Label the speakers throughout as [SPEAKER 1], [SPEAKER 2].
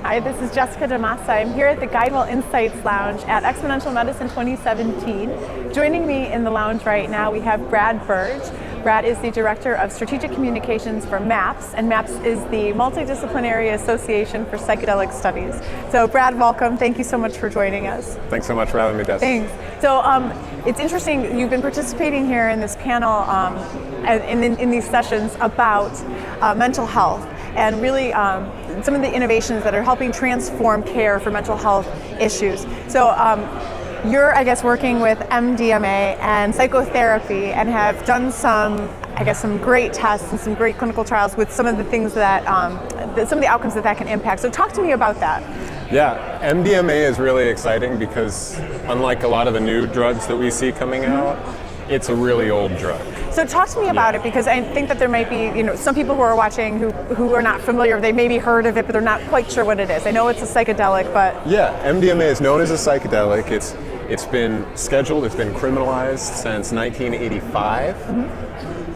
[SPEAKER 1] Hi, this is Jessica DeMassa. I'm here at the GuideWell Insights Lounge at Exponential Medicine 2017. Joining me in the lounge right now, we have Brad Burge. Brad is the Director of Strategic Communications for MAPS, and MAPS is the Multidisciplinary Association for Psychedelic Studies. So Brad, welcome. Thank you so much for joining us.
[SPEAKER 2] Thanks so much for having me, Jess.
[SPEAKER 1] Thanks. So it's interesting, you've been participating here in this panel in these sessions about mental health and really some of the innovations that are helping transform care for mental health issues. So you're, I guess, working with MDMA and psychotherapy and have done some great tests and some great clinical trials with some of the things that, some of the outcomes that can impact. So talk to me about that.
[SPEAKER 2] Yeah, MDMA is really exciting because unlike a lot of the new drugs that we see coming out, it's a really old drug.
[SPEAKER 1] So talk to me about it, because I think that there might be, some people who are watching who are not familiar. They maybe heard of it, but they're not quite sure what it is. I know it's a psychedelic, but
[SPEAKER 2] yeah, MDMA is known as a psychedelic. It's been scheduled, it's been criminalized since 1985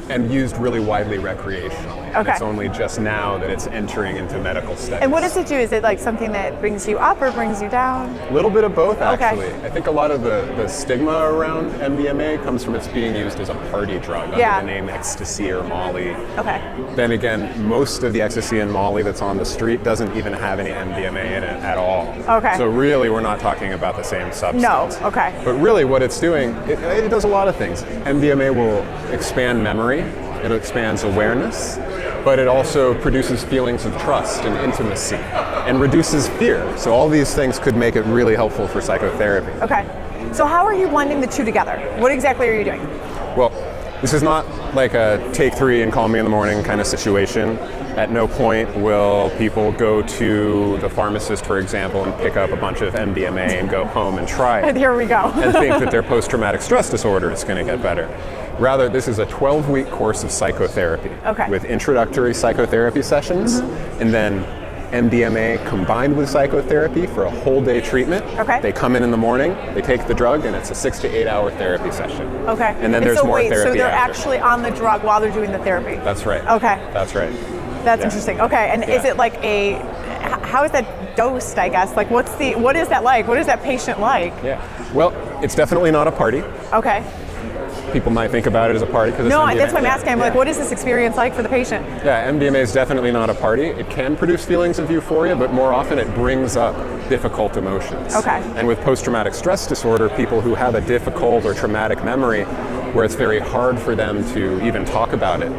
[SPEAKER 2] and used really widely recreationally.
[SPEAKER 1] Okay.
[SPEAKER 2] And it's only just now that it's entering into medical studies.
[SPEAKER 1] And what does it do? Is it like something that brings you up or brings you down?
[SPEAKER 2] A little bit of both, actually.
[SPEAKER 1] Okay.
[SPEAKER 2] I think a lot of the stigma around MDMA comes from its being used as a party drug under the name ecstasy or Molly.
[SPEAKER 1] Okay.
[SPEAKER 2] Then again, most of the ecstasy and Molly that's on the street doesn't even have any MDMA in it at all.
[SPEAKER 1] Okay.
[SPEAKER 2] So really, we're not talking about the same substance.
[SPEAKER 1] No, okay.
[SPEAKER 2] But really what it's doing, it does a lot of things. MDMA will expand memory, it expands awareness, but it also produces feelings of trust and intimacy and reduces fear. So all these things could make it really helpful for psychotherapy.
[SPEAKER 1] Okay. So how are you blending the two together? What exactly are you doing?
[SPEAKER 2] Well, this is not like a take three and call me in the morning kind of situation. At no point will people go to the pharmacist, for example, and pick up a bunch of MDMA and go home and try it.
[SPEAKER 1] Here we go.
[SPEAKER 2] And think that their post-traumatic stress disorder is going to get better. Rather, this is a 12-week course of psychotherapy with introductory psychotherapy sessions, and then MDMA combined with psychotherapy for a whole day treatment. Okay. They come in the morning, they take the drug, and it's a 6 to 8 hour therapy session.
[SPEAKER 1] Okay.
[SPEAKER 2] And then there's more therapy.
[SPEAKER 1] So they're
[SPEAKER 2] after.
[SPEAKER 1] Actually on the drug while they're doing the therapy?
[SPEAKER 2] That's right.
[SPEAKER 1] Okay.
[SPEAKER 2] That's right.
[SPEAKER 1] That's interesting. Okay, and is it like how is that dosed, I guess? Like what is that like? What is that patient like?
[SPEAKER 2] Yeah. Well, it's definitely not a party.
[SPEAKER 1] Okay.
[SPEAKER 2] People might think about it as a party because
[SPEAKER 1] no, that's what I'm asking. I'm like, what is this experience like for the patient?
[SPEAKER 2] Yeah, MDMA is definitely not a party. It can produce feelings of euphoria, but more often it brings up difficult emotions. Okay. And with post-traumatic stress disorder, people who have a difficult or traumatic memory where it's very hard for them to even talk about it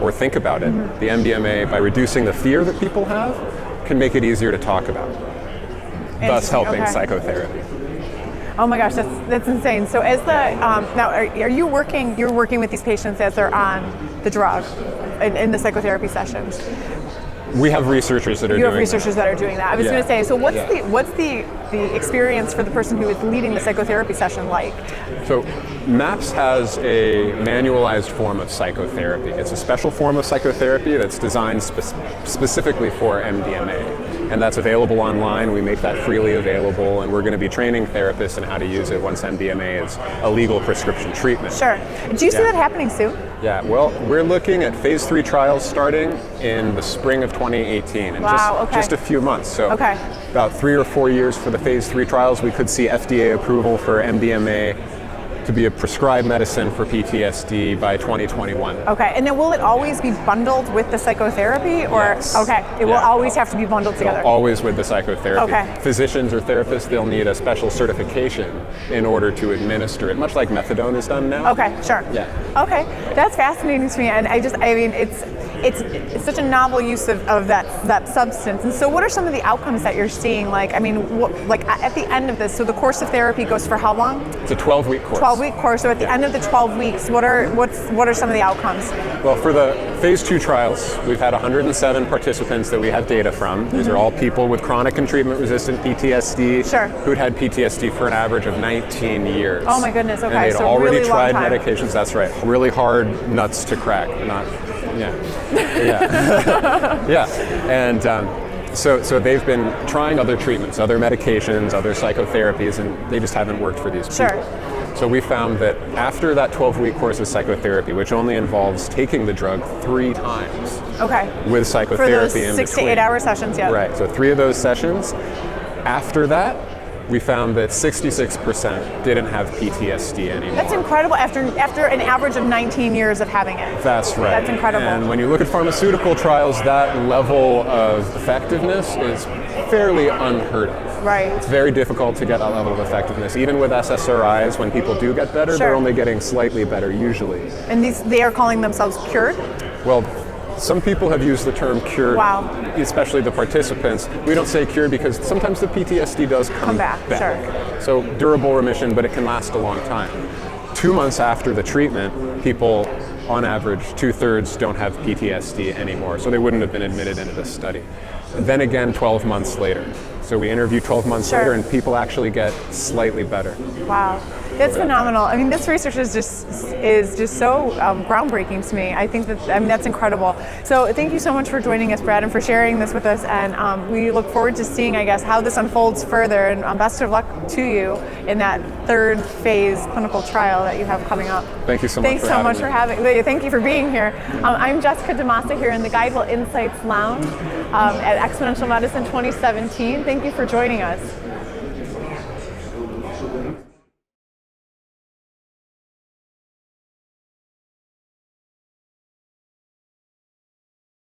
[SPEAKER 2] or think about it, the MDMA, by reducing the fear that people have, can make it easier to talk about, thus helping psychotherapy.
[SPEAKER 1] Oh my gosh, that's insane. So as the now, are you working? You're working with these patients as they're on the drug in the psychotherapy sessions.
[SPEAKER 2] We have researchers that are doing that.
[SPEAKER 1] You have researchers that are doing that. I was going to say, so what's the experience for the person who is leading the psychotherapy session like?
[SPEAKER 2] So MAPS has a manualized form of psychotherapy. It's a special form of psychotherapy that's designed specifically for MDMA. And that's available online. We make that freely available, and we're going to be training therapists in how to use it once MDMA is a legal prescription treatment.
[SPEAKER 1] Sure. Do you see that happening soon? Yeah,
[SPEAKER 2] well, we're looking at phase 3 trials starting in the spring of 2018, and just a few months. So about 3 or 4 years for the phase 3 trials, we could see FDA approval for MDMA to be a prescribed medicine for PTSD by 2021.
[SPEAKER 1] Okay, and then will it always be bundled with the psychotherapy, or it will always have to be bundled together?
[SPEAKER 2] Always with the psychotherapy.
[SPEAKER 1] Okay.
[SPEAKER 2] Physicians or therapists, they'll need a special certification in order to administer it, much like methadone is done now.
[SPEAKER 1] Okay, sure.
[SPEAKER 2] Yeah.
[SPEAKER 1] Okay, that's fascinating to me, and I mean, it's such a novel use of that substance. And so what are some of the outcomes that you're seeing? Like, I mean, at the end of this, so the course of therapy goes for how long?
[SPEAKER 2] It's a 12-week course.
[SPEAKER 1] 12-week course. So at the end of the 12 weeks, what are some of the outcomes?
[SPEAKER 2] Well, for the phase 2 trials, we've had 107 participants that we have data from. These are all people with chronic and treatment-resistant PTSD who'd had PTSD for an average of 19 years.
[SPEAKER 1] Oh my goodness, okay.
[SPEAKER 2] And they'd
[SPEAKER 1] so
[SPEAKER 2] already
[SPEAKER 1] really
[SPEAKER 2] tried
[SPEAKER 1] long time.
[SPEAKER 2] medications, that's right. Really hard nuts to crack, yeah. And So they've been trying other treatments, other medications, other psychotherapies, and they just haven't worked for these people.
[SPEAKER 1] Sure.
[SPEAKER 2] So we found that after that 12-week course of psychotherapy, which only involves taking the drug 3 times with psychotherapy
[SPEAKER 1] for those
[SPEAKER 2] in
[SPEAKER 1] 6
[SPEAKER 2] between.
[SPEAKER 1] to 8 hour sessions, yeah.
[SPEAKER 2] Right, so 3 of those sessions. After that, we found that 66% didn't have PTSD anymore.
[SPEAKER 1] That's incredible after an average of 19 years of having it.
[SPEAKER 2] That's right.
[SPEAKER 1] That's incredible.
[SPEAKER 2] And when you look at pharmaceutical trials, that level of effectiveness is fairly unheard of.
[SPEAKER 1] Right.
[SPEAKER 2] It's very difficult to get that level of effectiveness. Even with SSRIs, when people do get better, they're only getting slightly better usually.
[SPEAKER 1] And they are calling themselves cured?
[SPEAKER 2] Well, some people have used the term cured, especially the participants. We don't say cured because sometimes the PTSD does come back.
[SPEAKER 1] Sure.
[SPEAKER 2] So durable remission, but it can last a long time. 2 months after the treatment, people, on average, 2/3 don't have PTSD anymore, so they wouldn't have been admitted into this study. And then again, 12 months later. So we interview 12 months later, and people actually get slightly better.
[SPEAKER 1] Wow. That's phenomenal. I mean, this research is just so groundbreaking to me. I think that's incredible. So thank you so much for joining us, Brad, and for sharing this with us. And we look forward to seeing, I guess, how this unfolds further. And best of luck to you in that 3rd phase clinical trial that you have coming up.
[SPEAKER 2] Thank you so much.
[SPEAKER 1] Thanks so much for having me. Thank you for being here. I'm Jessica DeMassa here in the GuideWell Insights Lounge at Exponential Medicine 2017. Thank you for joining us.